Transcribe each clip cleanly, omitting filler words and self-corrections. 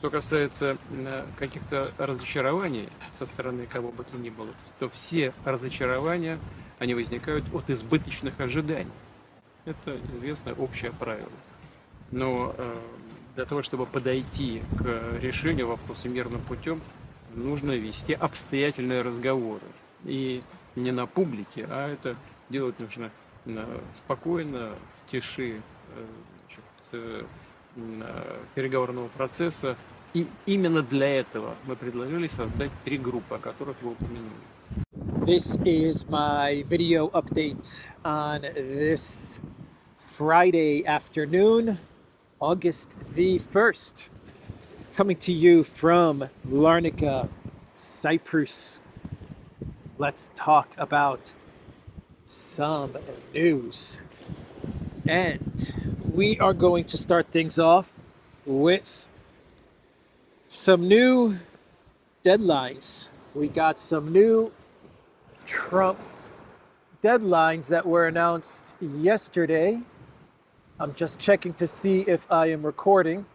Что касается каких-то разочарований со стороны кого бы то ни было, то все разочарования, они возникают от избыточных ожиданий. Это известное общее правило. Но для того, чтобы подойти к решению вопроса мирным путем, нужно вести обстоятельные разговоры. И не на публике, а это делать нужно спокойно, в тиши переговорного процесса. И именно для этого мы предложили создать 3 группы, о которых вы упомянули. This is my video update on this Friday afternoon, August the 1st. Coming to you from Larnaca, Cyprus. Let's talk about some news. And we are going to start things off with some new deadlines. We got some new Trump deadlines that were announced yesterday. I'm just checking to see if I am recording.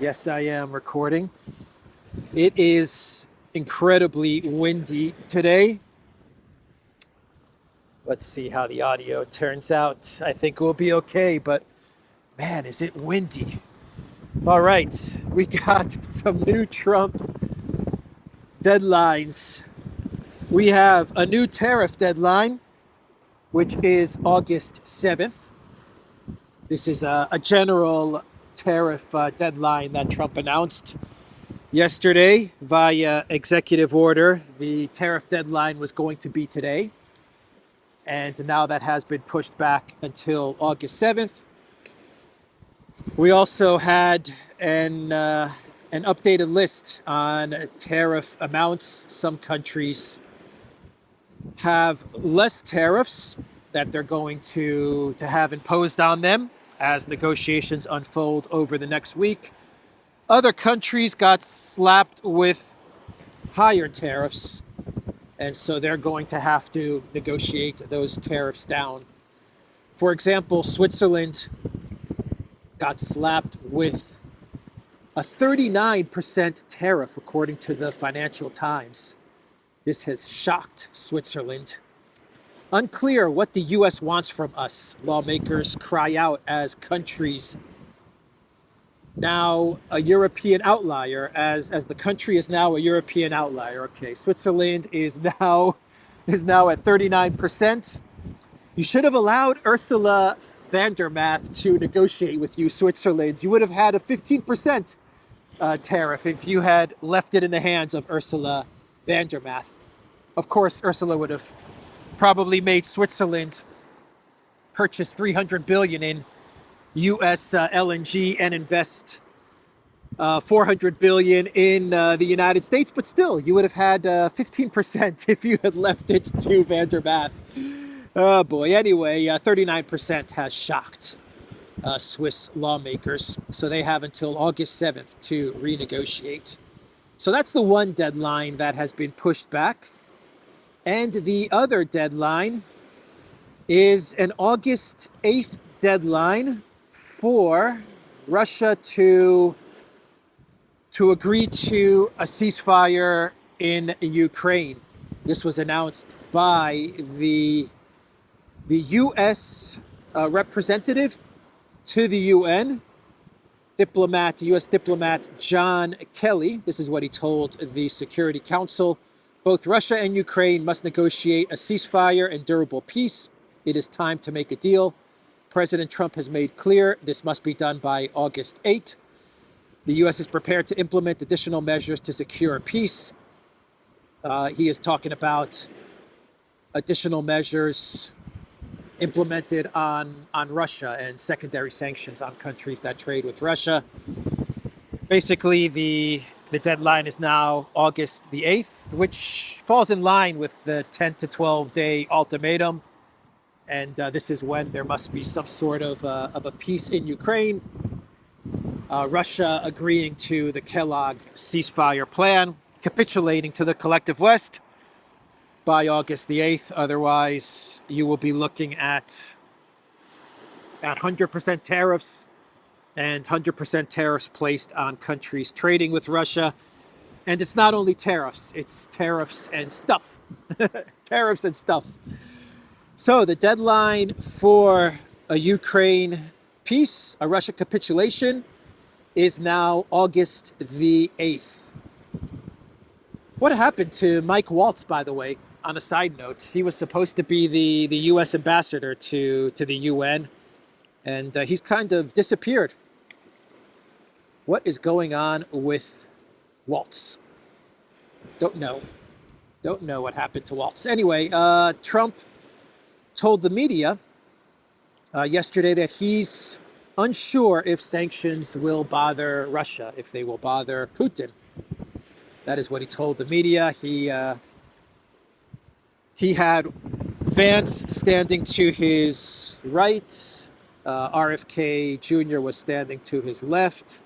Yes, I am recording. It is incredibly windy today. Let's see how the audio turns out. I think we'll be okay, but man, is it windy. All right, we got some new Trump deadlines. We have a new tariff deadline, which is August 7th. This is a general tariff deadline that Trump announced yesterday via executive order. The tariff deadline was going to be today, and now that has been pushed back until August 7th. We also had an updated list on tariff amounts. Some countries have less tariffs that they're going to have imposed on them as negotiations unfold over the next week. Other countries got slapped with higher tariffs, and so they're going to have to negotiate those tariffs down. For example, Switzerland got slapped with a 39% tariff, according to the Financial Times. This has shocked Switzerland. Unclear what the U.S. wants from us, lawmakers cry out as countries now a European outlier, as the country is now a European outlier. Okay, Switzerland is now at 39%. You should have allowed Ursula von der Leyen to negotiate with you, Switzerland. You would have had a 15% tariff if you had left it in the hands of Ursula von der Leyen. Of course, Ursula would have probably made Switzerland purchase $300 billion in U.S. LNG and invest $400 billion in the United States. But still, you would have had 15% if you had left it to von der Leyen. Oh boy. Anyway, 39% has shocked Swiss lawmakers. So they have until August 7th to renegotiate. So that's the one deadline that has been pushed back. And the other deadline is an August 8th deadline for Russia to agree to a ceasefire in Ukraine. This was announced by the U.S. representative to the UN, U.S. diplomat John Kelly. This is what he told the Security Council. Both Russia and Ukraine must negotiate a ceasefire and durable peace. It is time to make a deal. President Trump has made clear this must be done by August 8. The U.S. is prepared to implement additional measures to secure peace. He is talking about additional measures implemented on Russia and secondary sanctions on countries that trade with Russia. Basically, the deadline is now August the 8th, which falls in line with the 10 to 12 day ultimatum. And this is when there must be some sort of a peace in Ukraine. Russia agreeing to the Kellogg ceasefire plan, capitulating to the collective West by August the 8th. Otherwise, you will be looking at 100% tariffs and 100% tariffs placed on countries trading with Russia. And it's not only tariffs, it's tariffs and stuff. Tariffs and stuff. So the deadline for a Ukraine peace, a Russia capitulation, is now August the 8th. What happened to Mike Waltz, by the way, on a side note? He was supposed to be the U.S. ambassador to the UN, and he's kind of disappeared. What is going on with Waltz? Don't know. Don't know what happened to Waltz. Anyway, Trump told the media yesterday that he's unsure if sanctions will bother Russia, if they will bother Putin. That is what he told the media. He had Vance standing to his right. RFK Jr. was standing to his left.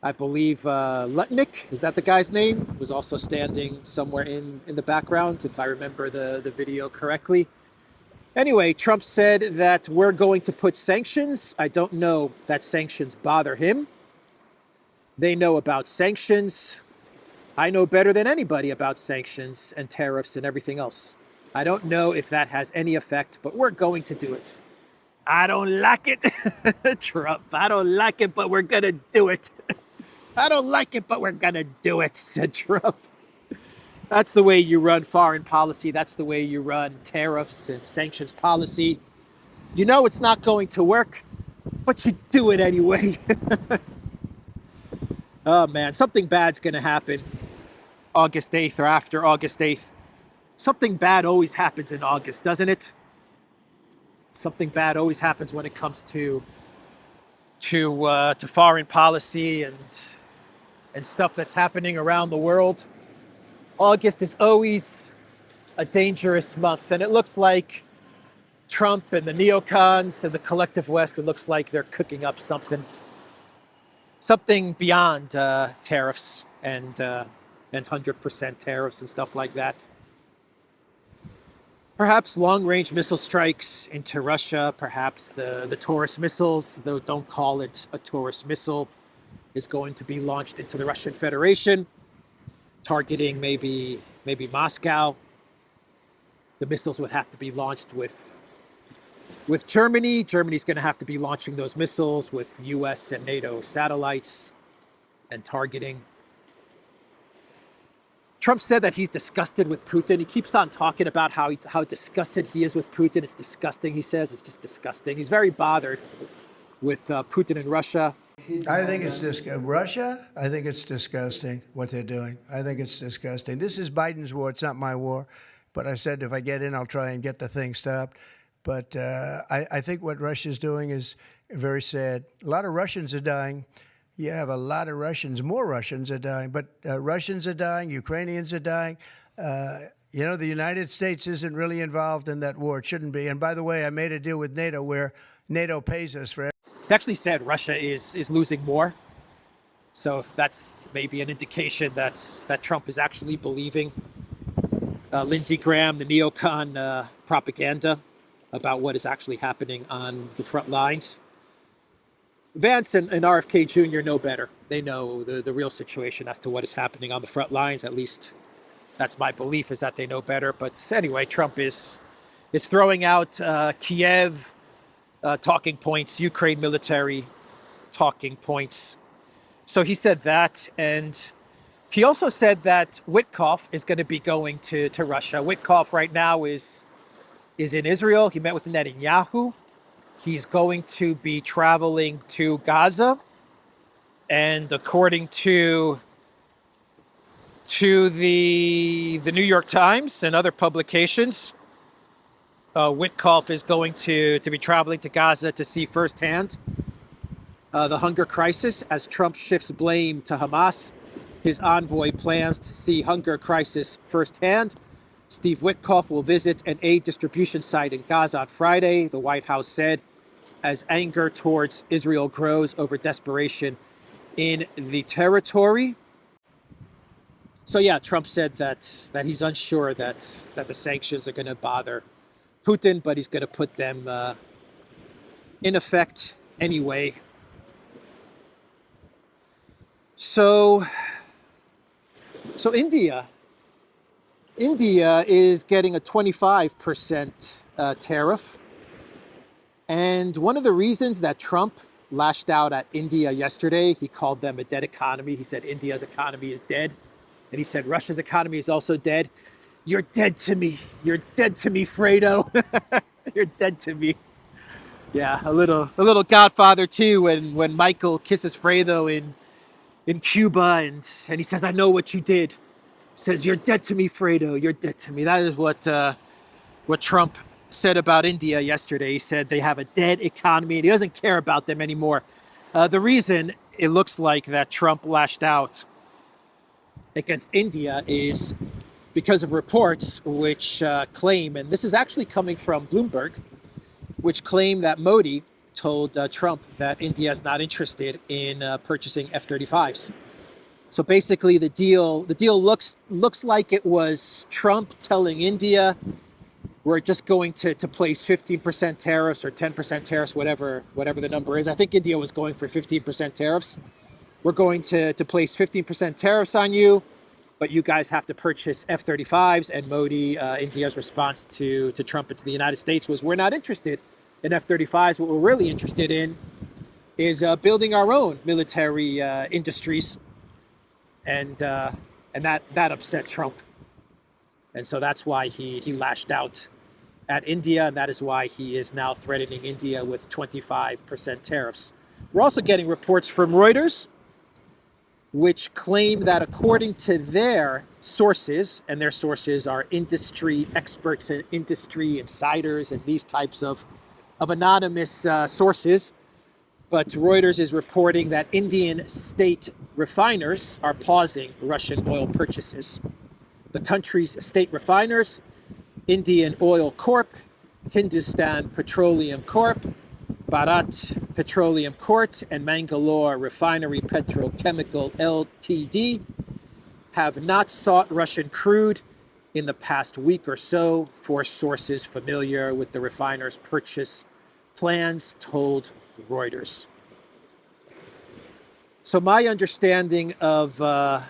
I believe Lutnick, is that the guy's name? Was also standing somewhere in the background, if I remember the video correctly. Anyway, Trump said that we're going to put sanctions. I don't know that sanctions bother him. They know about sanctions. I know better than anybody about sanctions and tariffs and everything else. I don't know if that has any effect, but we're going to do it. I don't like it, Trump. I don't like it, but we're going to do it. I don't like it, but we're going to do it, said Trump. That's the way you run foreign policy. That's the way you run tariffs and sanctions policy. You know it's not going to work, but you do it anyway. Oh, man, something bad's going to happen August 8th or after August 8th. Something bad always happens in August, doesn't it? Something bad always happens when it comes to foreign policy and stuff that's happening around the world. August is always a dangerous month, and it looks like Trump and the neocons and the collective West, it looks like they're cooking up something beyond tariffs and 100% tariffs and stuff like that. Perhaps long-range missile strikes into Russia, perhaps the Taurus missiles, though don't call it a Taurus missile, is going to be launched into the Russian Federation, targeting maybe Moscow. The missiles would have to be launched with Germany. Germany's going to have to be launching those missiles with US and NATO satellites and targeting. Trump said that he's disgusted with Putin. He keeps on talking about how disgusted he is with Putin. It's disgusting, he says. It's just disgusting. He's very bothered with Putin and Russia. I think it's Russia, I think it's disgusting what they're doing. I think it's disgusting. This is Biden's war. It's not my war. But I said if I get in, I'll try and get the thing stopped. But I think what Russia's doing is very sad. A lot of Russians are dying. You have a lot of Russians, more Russians are dying. But Russians are dying, Ukrainians are dying. You know, the United States isn't really involved in that war. It shouldn't be. And by the way, I made a deal with NATO where NATO pays us for. He actually said Russia is losing more. So that's maybe an indication that Trump is actually believing Lindsey Graham, the neocon propaganda about what is actually happening on the front lines. Vance and RFK Jr. know better. They know the real situation as to what is happening on the front lines. At least that's my belief, is that they know better. But anyway, Trump is throwing out Kiev talking points, Ukraine military talking points. So he said that, and he also said that Witkoff is going to be going to Russia. Witkoff right now is in Israel. He met with Netanyahu. He's going to be traveling to Gaza, and according to the New York Times and other publications, Witkoff is going to be traveling to Gaza to see firsthand the hunger crisis as Trump shifts blame to Hamas. His envoy plans to see hunger crisis firsthand. Steve Witkoff will visit an aid distribution site in Gaza on Friday, the White House said, as anger towards Israel grows over desperation in the territory. So yeah, Trump said that he's unsure that the sanctions are going to bother Putin, but he's going to put them in effect anyway. So, so India is getting a 25% tariff. And one of the reasons that Trump lashed out at India yesterday, he called them a dead economy. He said India's economy is dead. And he said Russia's economy is also dead. You're dead to me. You're dead to me, Fredo. You're dead to me. Yeah, a little Godfather too when Michael kisses Fredo in Cuba and he says, I know what you did. He says, you're dead to me, Fredo. You're dead to me. That is what Trump said about India yesterday. He said they have a dead economy and he doesn't care about them anymore. The reason it looks like that Trump lashed out against India is because of reports which claim, and this is actually coming from Bloomberg, which claim that Modi told Trump that India is not interested in purchasing F-35s. So basically, the deal looks like it was Trump telling India, we're just going to place 15% tariffs or 10% tariffs, whatever the number is. I think India was going for 15% tariffs. We're going to place 15% tariffs on you, but you guys have to purchase F-35s. And Modi, India's response to Trump and to the United States was, we're not interested in F-35s. What we're really interested in is building our own military industries. And that upset Trump. And so that's why he lashed out at India. And that is why he is now threatening India with 25% tariffs. We're also getting reports from Reuters, which claim that according to their sources, and their sources are industry experts and industry insiders and these types of anonymous sources, but Reuters is reporting that Indian state refiners are pausing Russian oil purchases. The country's state refiners, Indian Oil Corp, Hindustan Petroleum Corp, Bharat Petroleum Corp, and Mangalore Refinery Petrochemical Ltd, have not sought Russian crude in the past week or so, for sources familiar with the refiners' purchase plans told Reuters. So my understanding of the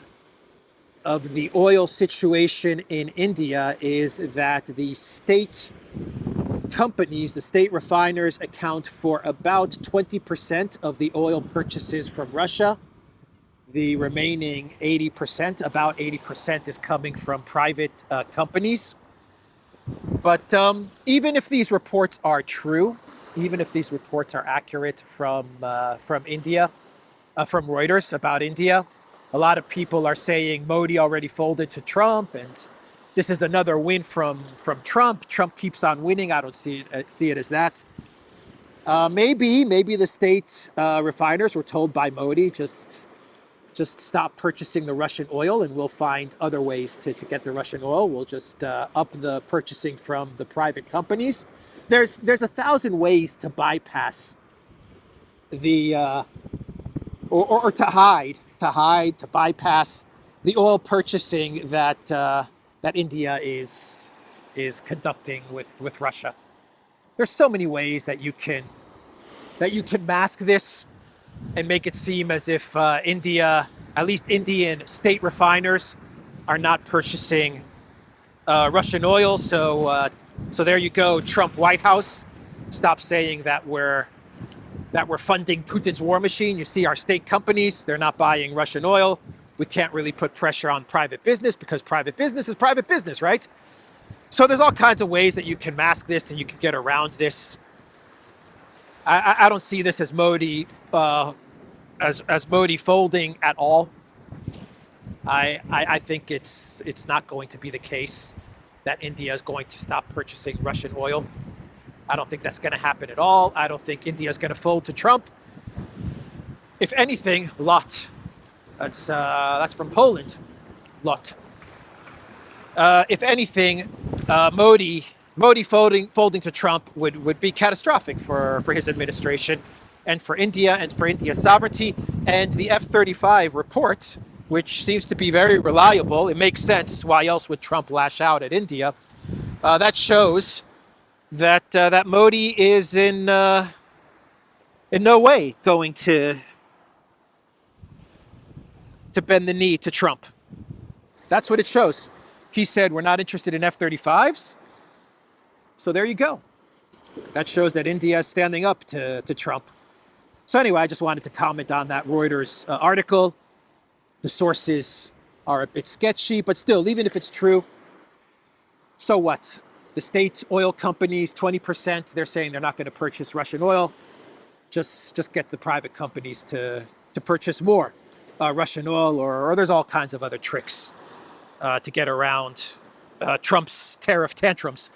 oil situation in India is that the state companies, the state refiners, account for about 20% of the oil purchases from Russia. The remaining 80%, about 80%, is coming from private companies. But even if these reports are true, even if these reports are accurate from India, from Reuters about India, a lot of people are saying Modi already folded to Trump, and this is another win from Trump. Trump keeps on winning. I don't see it as that. Maybe the state refiners were told by Modi, just stop purchasing the Russian oil and we'll find other ways to get the Russian oil. We'll just up the purchasing from the private companies. There's 1,000 ways to bypass the or to bypass the oil purchasing that India is conducting with Russia. There's so many ways that you can mask this and make it seem as if India, at least Indian state refiners, are not purchasing Russian oil. So there you go, Trump White House. Stop saying that we're funding Putin's war machine. You see our state companies, they're not buying Russian oil. We can't really put pressure on private business because private business is private business, right? So there's all kinds of ways that you can mask this and you can get around this. I don't see this as Modi as Modi folding at all. I think it's not going to be the case that India is going to stop purchasing Russian oil. I don't think that's going to happen at all. I don't think India is going to fold to Trump. If anything, Lot. That's from Poland. Lot. If anything, Modi folding to Trump would be catastrophic for his administration and for India and for India's sovereignty. And the F-35 report, which seems to be very reliable, it makes sense. Why else would Trump lash out at India? That shows that Modi is in no way going to to bend the knee to Trump. That's what it shows. He said, we're not interested in F-35s. So there you go. That shows that India is standing up to Trump. So anyway, I just wanted to comment on that Reuters article. The sources are a bit sketchy, but still, even if it's true, so what? The state oil companies, 20%, they're saying they're not going to purchase Russian oil. Just get the private companies to purchase more Russian oil, or there's all kinds of other tricks to get around Trump's tariff tantrums.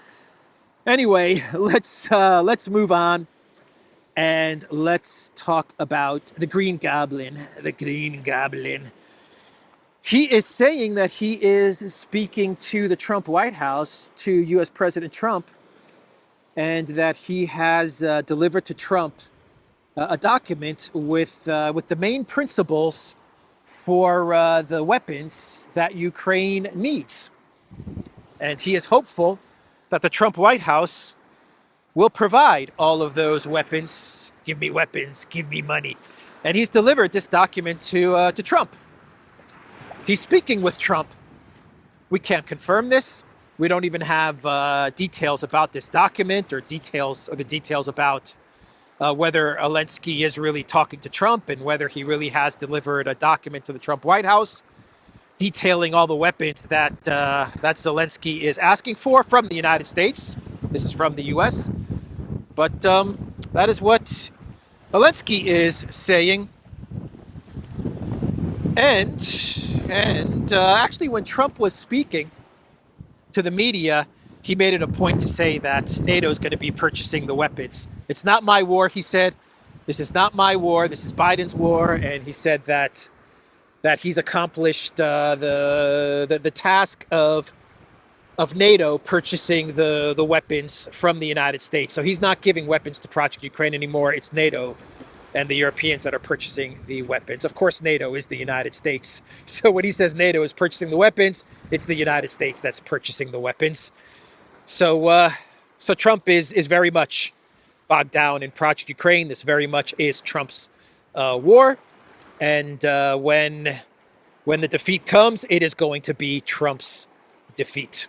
Anyway, let's move on and let's talk about the Green Goblin. The Green Goblin. He is saying that he is speaking to the Trump White House, to U.S. President Trump, and that he has delivered to Trump a document with the main principles for the weapons that Ukraine needs. And he is hopeful that the Trump White House will provide all of those weapons. Give me weapons, give me money. And he's delivered this document to Trump. He's speaking with Trump. We can't confirm this. We don't even have details about this document or the details about whether Zelensky is really talking to Trump and whether he really has delivered a document to the Trump White House detailing all the weapons that Zelensky is asking for from the United States. This is from the U.S. But that is what Zelensky is saying. And actually, when Trump was speaking to the media, he made it a point to say that NATO is going to be purchasing the weapons. It's not my war, he said. This is not my war. This is Biden's war. And he said that he's accomplished the task of NATO purchasing the weapons from the United States. So he's not giving weapons to Project Ukraine anymore. It's NATO and the Europeans that are purchasing the weapons. Of course, NATO is the United States. So when he says NATO is purchasing the weapons, it's the United States that's purchasing the weapons. So Trump is very much bogged down in Project Ukraine. This very much is Trump's war. And when the defeat comes, it is going to be Trump's defeat.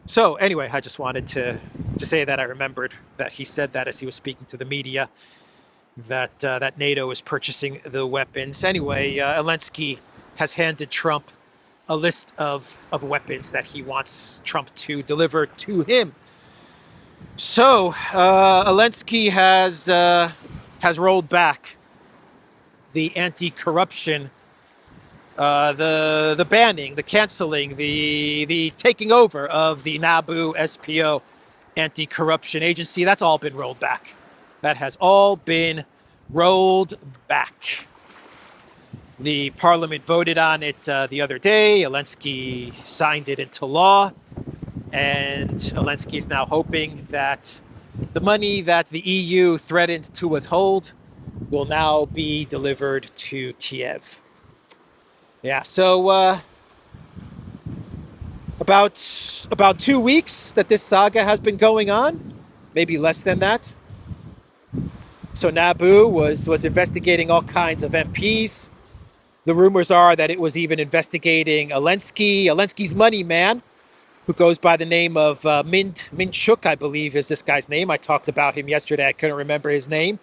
So anyway, I just wanted to say that I remembered that he said that as he was speaking to the media, that NATO is purchasing the weapons. Anyway, Zelensky has handed Trump a list of weapons that he wants Trump to deliver to him. So Zelensky has rolled back the anti-corruption, the banning, the canceling, the taking over of the NABU SPO anti-corruption agency. That's all been rolled back. That has all been rolled back. The parliament voted on it the other day. Zelensky signed it into law. And Zelensky is now hoping that the money that the EU threatened to withhold will now be delivered to Kiev. Yeah, so about 2 weeks that this saga has been going on, maybe less than that. So NABU was investigating all kinds of MPs. The rumors are that it was even investigating Zelensky's money man, who goes by the name of Minchuk, I believe is this guy's name. I talked about him yesterday. I couldn't remember his name.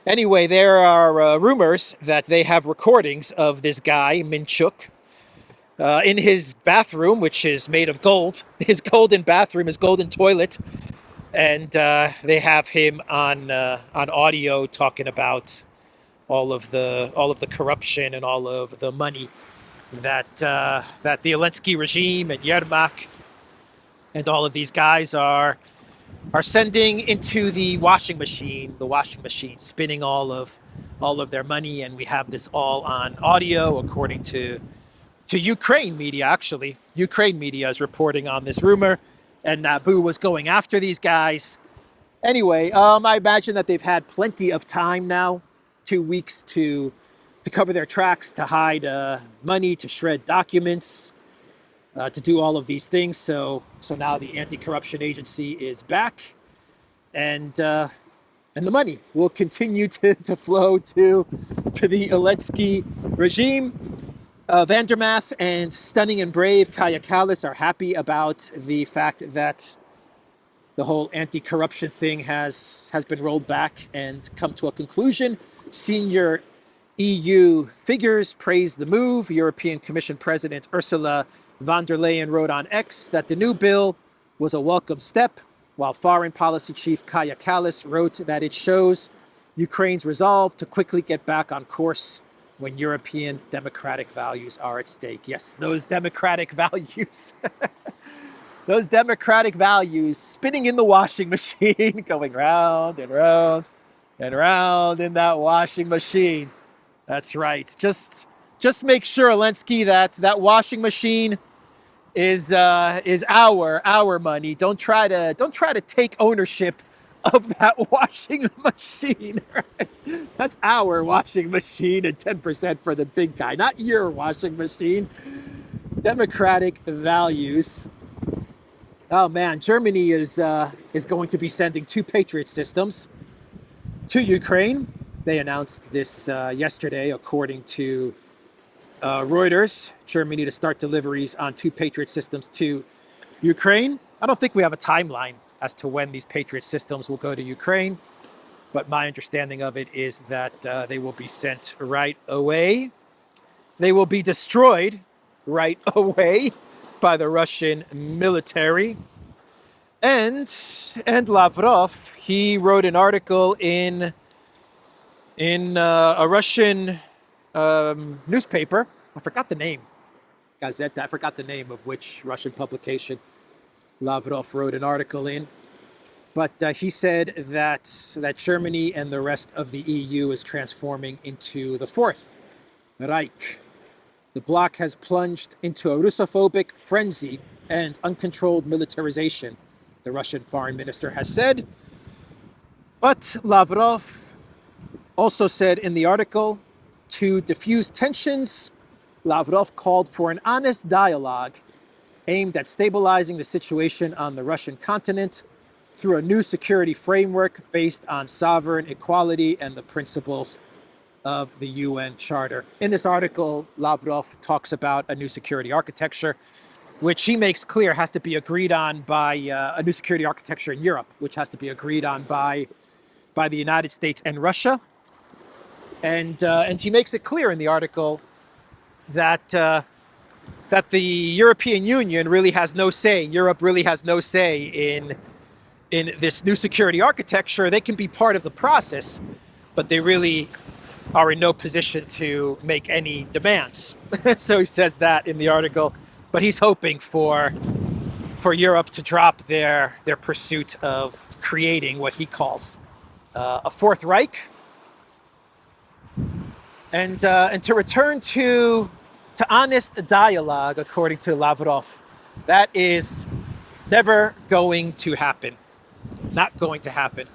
Anyway, there are rumors that they have recordings of this guy, Minchuk, in his bathroom, which is made of gold. His golden bathroom, his golden toilet. And they have him on audio talking about all of the corruption and all of the money that the Zelensky regime and Yermak and all of these guys are sending into the washing machine, spinning all of their money. And we have this all on audio, according to Ukraine media. Actually, Ukraine media is reporting on this rumor. And NABU was going after these guys. Anyway, I imagine that they've had plenty of time now, 2 weeks to cover their tracks, to hide money, to shred documents, to do all of these things. So now the anti-corruption agency is back, and the money will continue to flow to the Zelensky regime. Vandermath and Stunning and Brave Kaya Kallas are happy about the fact that the whole anti-corruption thing has been rolled back and come to a conclusion. Senior EU figures praised the move. European Commission President Ursula von der Leyen wrote on X that the new bill was a welcome step, while Foreign Policy Chief Kaya Kallas wrote that it shows Ukraine's resolve to quickly get back on course when European democratic values are at stake. Yes, those democratic values. Those democratic values spinning in the washing machine, going round and round and round in that washing machine. That's right. Just make sure, Zelensky, that washing machine is our money. Don't try to take ownership of that washing machine. Right? That's our washing machine, and 10% for the big guy, not your washing machine. Democratic values. Oh man, Germany is going to be sending 2 Patriot systems to Ukraine. They announced this yesterday, according to Reuters. Germany to start deliveries on 2 Patriot systems to Ukraine. I don't think we have a timeline as to when these Patriot systems will go to Ukraine, but my understanding of it is that they will be sent right away. They will be destroyed right away by the Russian military. And Lavrov, he wrote an article in a Russian newspaper. I forgot the name. Gazeta. I forgot the name of which Russian publication Lavrov wrote an article in. But he said that Germany and the rest of the EU is transforming into the Fourth Reich. The bloc has plunged into a Russophobic frenzy and uncontrolled militarization, the Russian foreign minister has said. But Lavrov also said in the article, to diffuse tensions, Lavrov called for an honest dialogue aimed at stabilizing the situation on the Russian continent through a new security framework based on sovereign equality and the principles of the UN Charter. In this article, Lavrov talks about a new security architecture, which he makes clear has to be agreed on by a new security architecture in Europe, which has to be agreed on by the United States and Russia. And he makes it clear in the article that the European Union really has no say. Europe really has no say in this new security architecture. They can be part of the process, but they really are in no position to make any demands. So he says that in the article, but he's hoping for Europe to drop their pursuit of creating what he calls a Fourth Reich, and to return to honest dialogue, according to Lavrov. That is never going to happen. Not going to happen.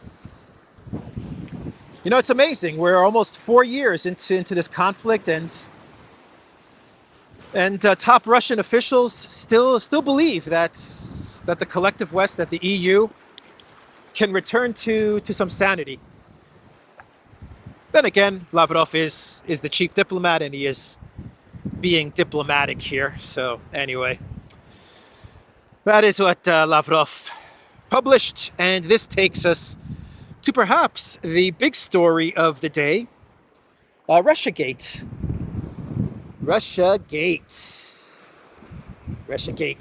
You know, it's amazing. We're almost 4 years into this conflict, and top Russian officials still believe that the collective West, that the EU, can return to some sanity. Then again, Lavrov is the chief diplomat, and he is being diplomatic here. So anyway, that is what Lavrov published, and this takes us to perhaps the big story of the day, Russiagate. Russiagate,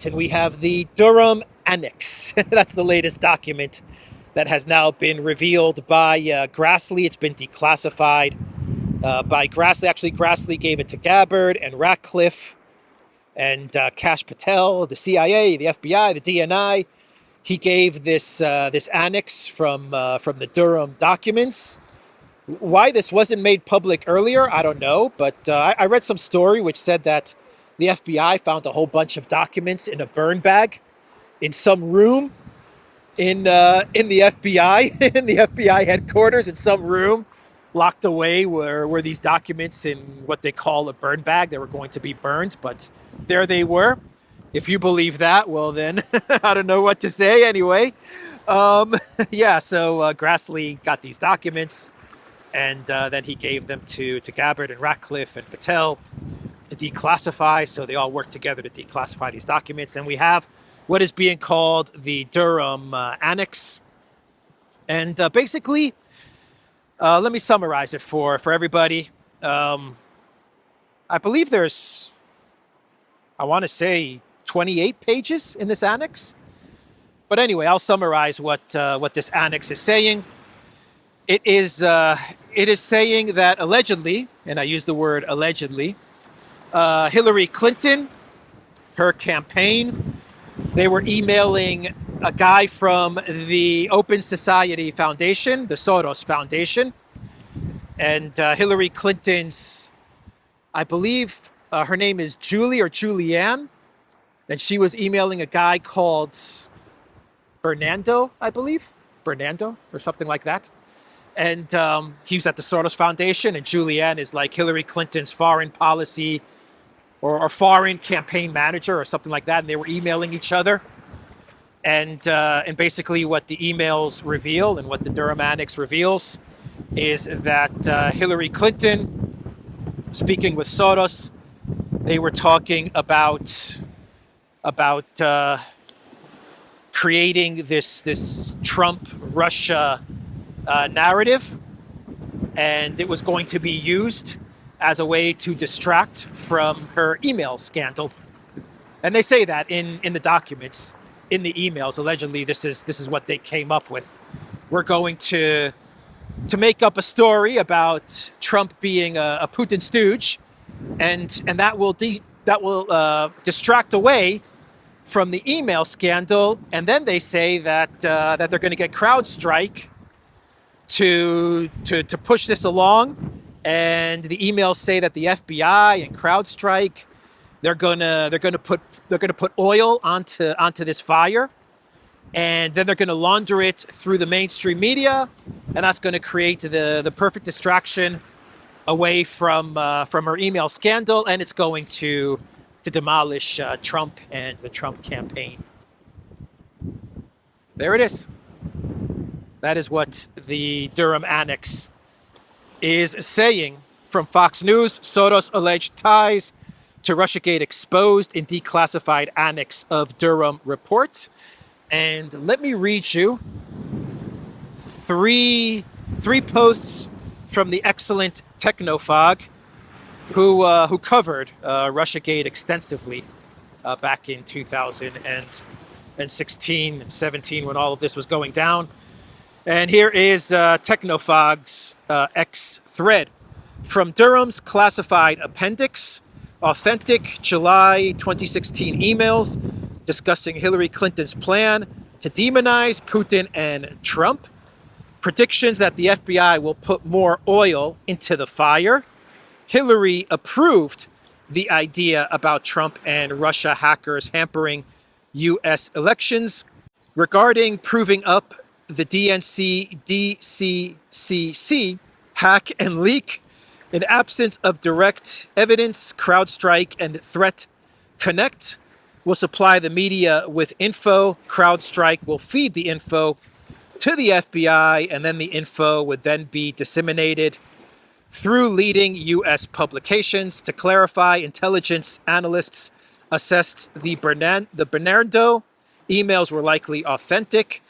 and we have the Durham Annex. That's the latest document that has now been revealed by Grassley. It's been declassified by Grassley. Actually, Grassley gave it to Gabbard and Ratcliffe and Kash Patel, the CIA, the FBI, the DNI. He gave this annex from the Durham documents. Why this wasn't made public earlier, I don't know. But I read some story which said that the FBI found a whole bunch of documents in a burn bag in some room in the FBI, in the FBI headquarters, in some room locked away were these documents in what they call a burn bag. They were going to be burned, but there they were. If you believe that, well then, I don't know what to say anyway. Yeah, so Grassley got these documents, and then he gave them to Gabbard and Ratcliffe and Patel. to declassify. So they all work together to declassify these documents. And we have what is being called the Durham Annex. And basically, let me summarize it for everybody. I believe there's, I want to say, 28 pages in this annex. But anyway, I'll summarize what this annex is saying. It is saying that allegedly, and I use the word allegedly, Hillary Clinton, her campaign, they were emailing a guy from the Open Society Foundation, the Soros Foundation, and Hillary Clinton's, I believe her name is Julie or Julianne, and she was emailing a guy called Bernardo, I believe, Bernardo or something like that. And he was at the Soros Foundation, and Julianne is like Hillary Clinton's foreign policy or foreign campaign manager or something like that. And they were emailing each other. And basically what the emails reveal and what the Durham Annex reveals is that Hillary Clinton, speaking with Soros, they were talking about creating this Trump-Russia narrative, and it was going to be used as a way to distract from her email scandal. And they say that in the documents, in the emails. Allegedly, this is what they came up with. We're going to make up a story about Trump being a Putin stooge, and that will distract away from the email scandal. And then they say that they're going to get CrowdStrike to push this along. And the emails say that the FBI and CrowdStrike, they're gonna put oil onto this fire, and then they're gonna launder it through the mainstream media, and that's gonna create the perfect distraction away from her email scandal, and it's going to demolish Trump and the Trump campaign. There it is. That is what the Durham Annex is saying. From Fox News, Soros alleged ties to Russiagate exposed in declassified annex of Durham report. And let me read you three posts from the excellent Technofog, who covered Russiagate extensively back in 2016 and 17 when all of this was going down. And here is Technofog's X thread. From Durham's classified appendix, authentic July 2016 emails discussing Hillary Clinton's plan to demonize Putin and Trump, predictions that the FBI will put more oil into the fire, Hillary approved the idea about Trump and Russia hackers hampering U.S. elections, regarding proving up the DNC DCCC hack and leak. In absence of direct evidence, CrowdStrike and Threat Connect will supply the media with info. CrowdStrike will feed the info to the FBI, and then the info would then be disseminated through leading U.S. publications. To clarify, intelligence analysts assessed the Bernardo emails were likely authentic.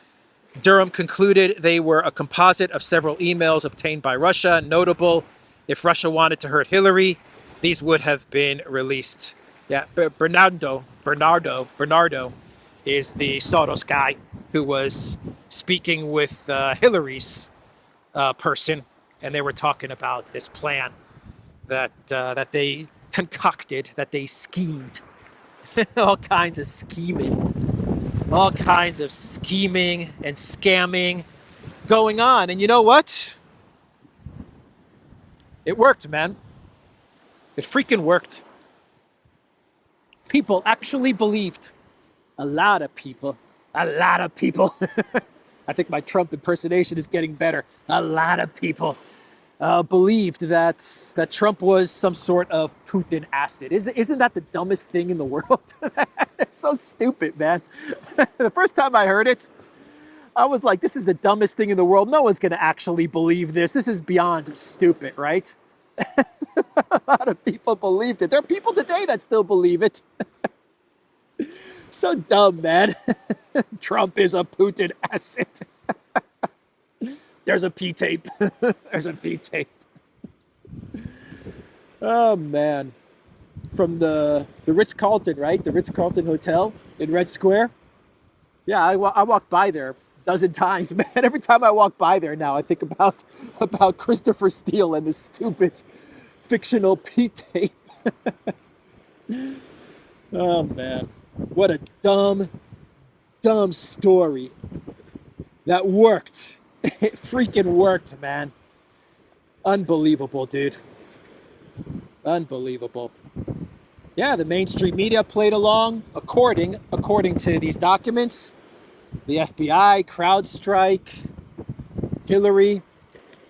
Durham concluded they were a composite of several emails obtained by Russia. Notable, if Russia wanted to hurt Hillary, these would have been released. Yeah, Bernardo is the Soros guy who was speaking with Hillary's person, and they were talking about this plan that they concocted, that they schemed. All kinds of scheming and scamming going on. And you know what? It worked, man. It freaking worked. People actually believed. A lot of people. I think my Trump impersonation is getting better. A lot of people believed that Trump was some sort of Putin acid. Isn't that the dumbest thing in the world? It's so stupid, man. The first time I heard it, I was like, this is the dumbest thing in the world. No one's going to actually believe this. This is beyond stupid, right? A lot of people believed it. There are people today that still believe it. So dumb, man. Trump is a Putin asset. There's a P tape. There's a P tape. Oh, man. From the Ritz-Carlton, right? The Ritz-Carlton Hotel in Red Square. Yeah, I walked by there a dozen times, man. Every time I walk by there now, I think about Christopher Steele and this stupid fictional P tape. Oh, man. What a dumb story. That worked. It freaking worked, man. Unbelievable, dude. Unbelievable. Yeah, the mainstream media played along according to these documents. The FBI, CrowdStrike, Hillary.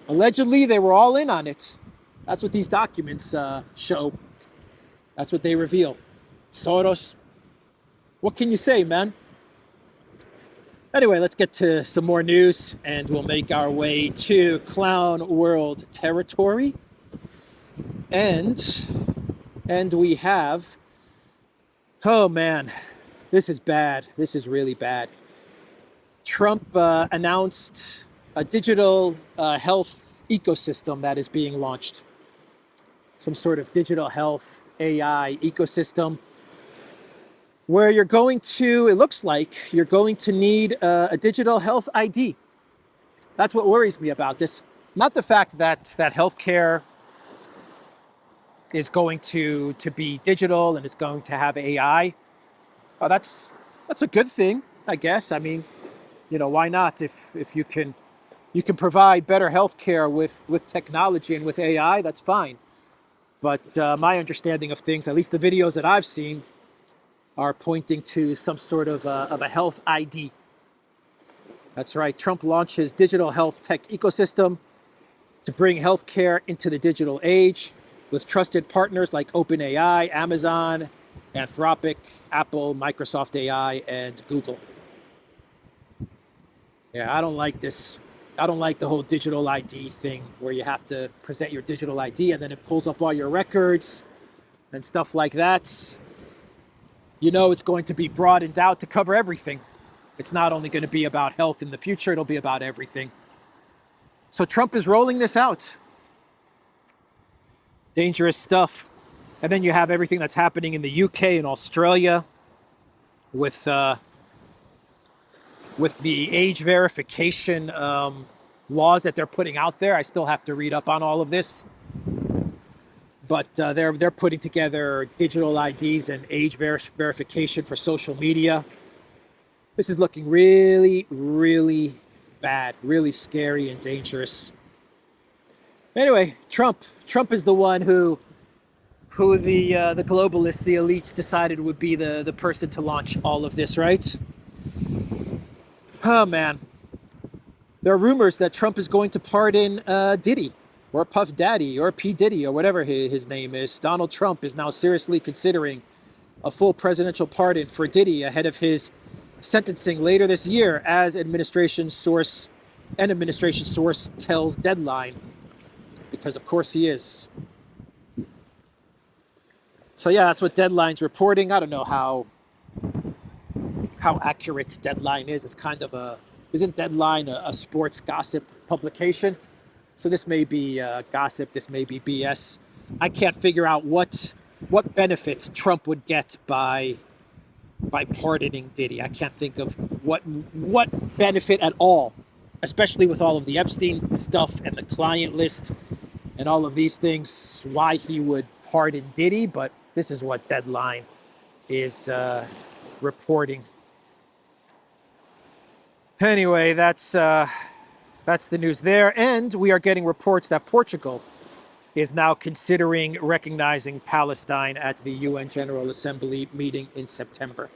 Allegedly, they were all in on it. That's what these documents show. That's what they reveal. Soros. What can you say, man? Anyway, let's get to some more news, and we'll make our way to Clown World territory. And we have, oh man, this is bad. This is really bad. Trump announced a digital health ecosystem that is being launched. Some sort of digital health AI ecosystem where you're going to, it looks like you're going to need a digital health ID. That's what worries me about this. Not the fact that healthcare is going to be digital and is going to have AI. Oh, that's a good thing, I guess. I mean, you know, why not? If you can provide better healthcare with technology and with AI, that's fine. But my understanding of things, at least the videos that I've seen, are pointing to some sort of a health ID. That's right. Trump launched his digital health tech ecosystem to bring healthcare into the digital age with trusted partners like OpenAI, Amazon, Anthropic, Apple, Microsoft AI, and Google. Yeah, I don't like this. I don't like the whole digital ID thing where you have to present your digital ID and then it pulls up all your records and stuff like that. You know, it's going to be broadened out to cover everything. It's not only going to be about health in the future, it'll be about everything. So Trump is rolling this out. Dangerous stuff. And then you have everything that's happening in the UK and Australia with the age verification laws that they're putting out there. I still have to read up on all of this. But they're putting together digital IDs and age verification for social media. This is looking really, really bad, really scary and dangerous. Anyway, Trump is the one who the globalists, the elites, decided would be the person to launch all of this, right? Oh man, there are rumors that Trump is going to pardon Diddy, or Puff Daddy, or P. Diddy, or whatever his name is. Donald Trump is now seriously considering a full presidential pardon for Diddy ahead of his sentencing later this year, as an administration source tells Deadline, because of course he is. So yeah, that's what Deadline's reporting. I don't know how accurate Deadline is. It's kind of isn't Deadline a sports gossip publication? So this may be gossip, this may be BS. I can't figure out what benefit Trump would get by pardoning Diddy. I can't think of what benefit at all, especially with all of the Epstein stuff and the client list and all of these things, why he would pardon Diddy. But this is what Deadline is reporting. Anyway, that's the news there. And we are getting reports that Portugal is now considering recognizing Palestine at the UN General Assembly meeting in September.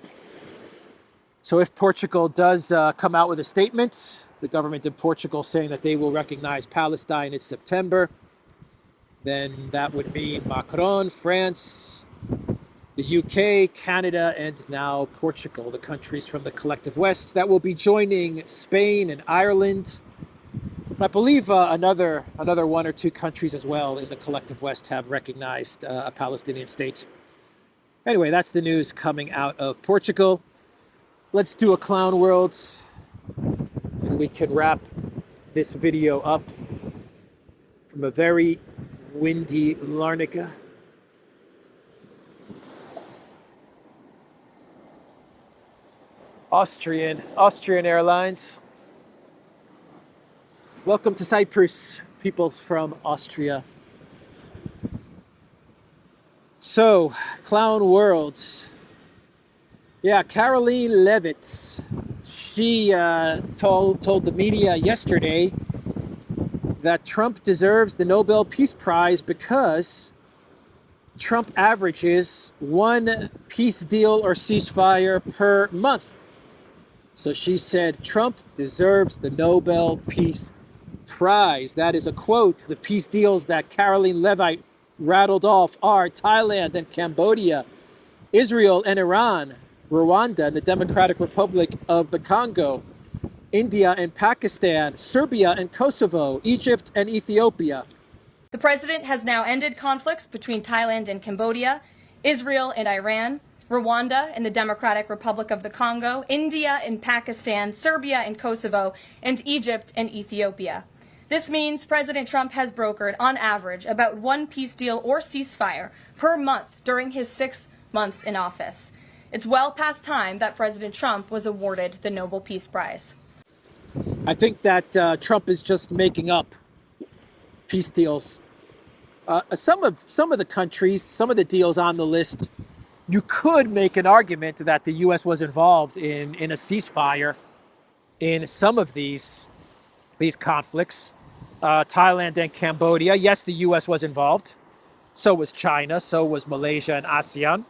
So if Portugal does come out with a statement, the government in Portugal saying that they will recognize Palestine in September, then that would mean Macron, France, the UK, Canada, and now Portugal, the countries from the collective West that will be joining Spain and Ireland I believe another one or two countries as well in the collective West have recognized a Palestinian state. Anyway, that's the news coming out of Portugal. Let's do a clown world, and we can wrap this video up from a very windy Larnaca. Austrian Airlines. Welcome to Cyprus, people from Austria. So, clown world. Yeah, Caroline Levitt. She told the media yesterday that Trump deserves the Nobel Peace Prize because Trump averages one peace deal or ceasefire per month. So she said Trump deserves the Nobel Peace Prize. That is a quote. The peace deals that Caroline Levitt rattled off are Thailand and Cambodia, Israel and Iran, Rwanda and the Democratic Republic of the Congo, India and Pakistan, Serbia and Kosovo, Egypt and Ethiopia. The president has now ended conflicts between Thailand and Cambodia, Israel and Iran, Rwanda and the Democratic Republic of the Congo, India and Pakistan, Serbia and Kosovo, and Egypt and Ethiopia. This means President Trump has brokered, on average, about one peace deal or ceasefire per month during his 6 months in office. It's well past time that President Trump was awarded the Nobel Peace Prize. I think that Trump is just making up peace deals. Some of the countries, some of the deals on the list, you could make an argument that the U.S. was involved in a ceasefire in some of these conflicts. Thailand and Cambodia, yes, the U.S. was involved. So was China, so was Malaysia and ASEAN.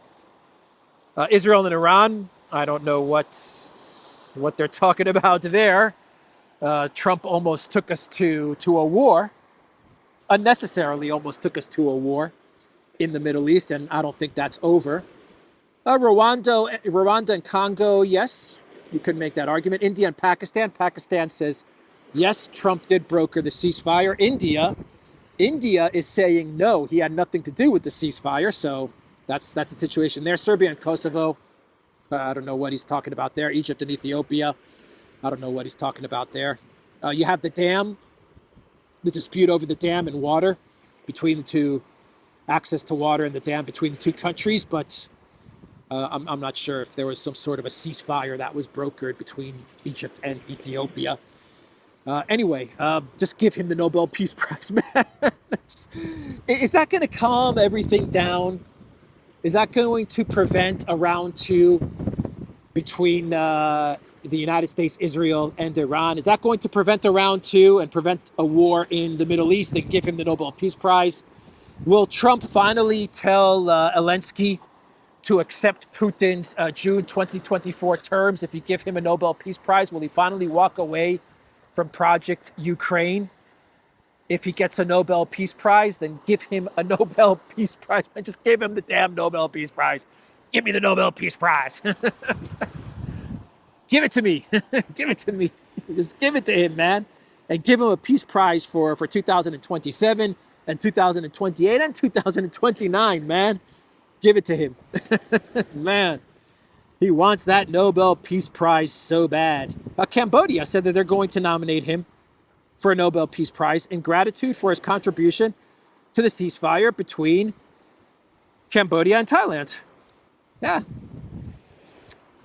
Israel and Iran, I don't know what they're talking about there. Trump almost took us to a war, unnecessarily almost took us to a war in the Middle East, and I don't think that's over. Rwanda and Congo, yes, you could make that argument. India and Pakistan. Pakistan says, yes, Trump did broker the ceasefire. India is saying no, he had nothing to do with the ceasefire. So that's the situation there. Serbia and Kosovo, I don't know what he's talking about there. Egypt and Ethiopia, I don't know what he's talking about there. You have the dam, the dispute over the dam and water between the two, access to water and the dam between the two countries, but I'm not sure if there was some sort of a ceasefire that was brokered between Egypt and Ethiopia. Anyway, just give him the Nobel Peace Prize, man. Is that going to calm everything down? Is that going to prevent a round two between the United States, Israel, and Iran? Is that going to prevent a round two and prevent a war in the Middle East and give him the Nobel Peace Prize? Will Trump finally tell Zelensky to accept Putin's June 2024 terms if you give him a Nobel Peace Prize? Will he finally walk away from Project Ukraine? If he gets a Nobel Peace Prize, then give him a Nobel Peace Prize. Just give him the damn Nobel Peace Prize. Give me the Nobel Peace Prize. Give it to me. Give it to me. Just give it to him, man. And give him a peace prize for 2027 and 2028 and 2029, man. Give it to him. Man, he wants that Nobel Peace Prize so bad. Cambodia said that they're going to nominate him for a Nobel Peace Prize in gratitude for his contribution to the ceasefire between Cambodia and Thailand. Yeah.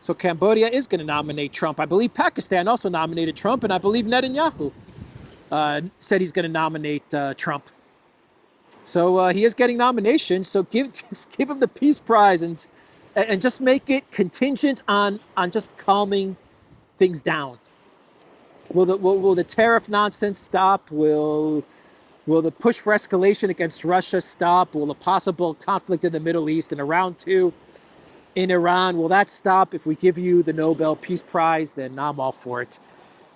So Cambodia is going to nominate Trump. I believe Pakistan also nominated Trump, and I believe Netanyahu said he's going to nominate Trump. So he is getting nominations. So just give him the Peace Prize and just make it contingent on just calming things down. Will the tariff nonsense stop? Will the push for escalation against Russia stop? Will the possible conflict in the Middle East and a round two in Iran, will that stop? If we give you the Nobel Peace Prize, then I'm all for it.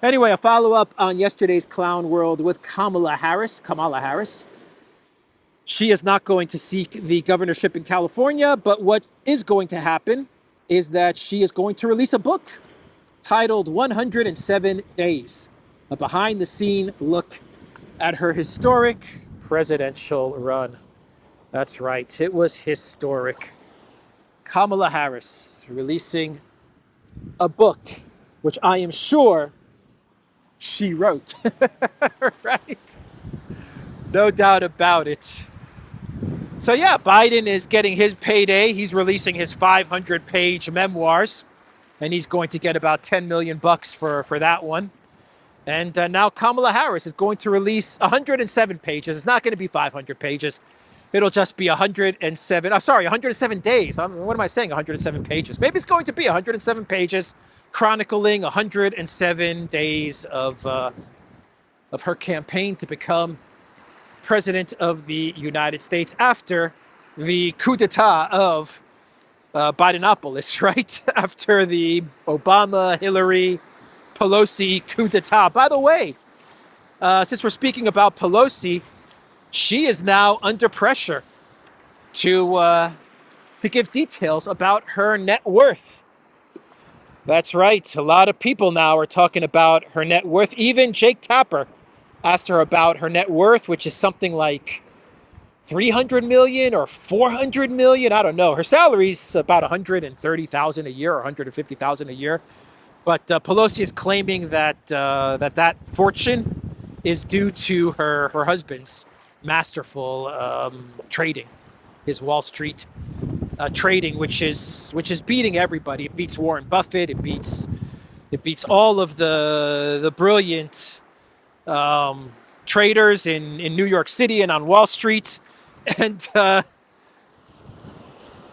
Anyway, a follow-up on yesterday's clown world with Kamala Harris. She is not going to seek the governorship in California, but what is going to happen is that she is going to release a book titled 107 Days. a behind-the-scene look at her historic presidential run. That's right, it was historic. Kamala Harris releasing a book, which I am sure she wrote. Right? No doubt about it. So yeah, Biden is getting his payday. He's releasing his 500-page memoirs, and he's going to get about $10 million for that one. And now Kamala Harris is going to release 107 pages. It's not going to be 500 pages. It'll just be 107. I'm sorry, 107 days. What am I saying? 107 pages. Maybe it's going to be 107 pages, chronicling 107 days of her campaign to become president of the United States after the coup d'etat of Bidenopolis, right? After the Obama, Hillary, Pelosi coup d'etat. By the way, since we're speaking about Pelosi, she is now under pressure to give details about her net worth. That's right. A lot of people now are talking about her net worth. Even Jake Tapper asked her about her net worth, which is something like 300 million or 400 million. I don't know. Her salary's about 130,000 a year or 150,000 a year. But Pelosi is claiming that that fortune is due to her husband's masterful trading, his Wall Street trading, which is beating everybody. It beats Warren Buffett. It beats all of the brilliant traders in New York City and on Wall Street. And look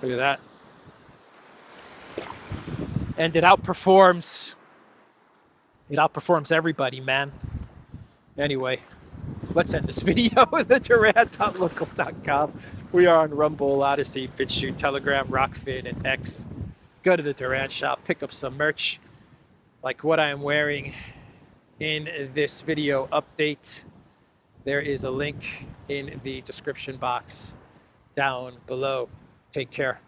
at that. And it outperforms everybody, man. Anyway, let's end this video with the Durant.locals.com. We are on Rumble, Odyssey, BitChute, Telegram, Rockfin, and X. Go to the Durant shop, pick up some merch like what I am wearing in this video update. There is a link in the description box down below. Take care.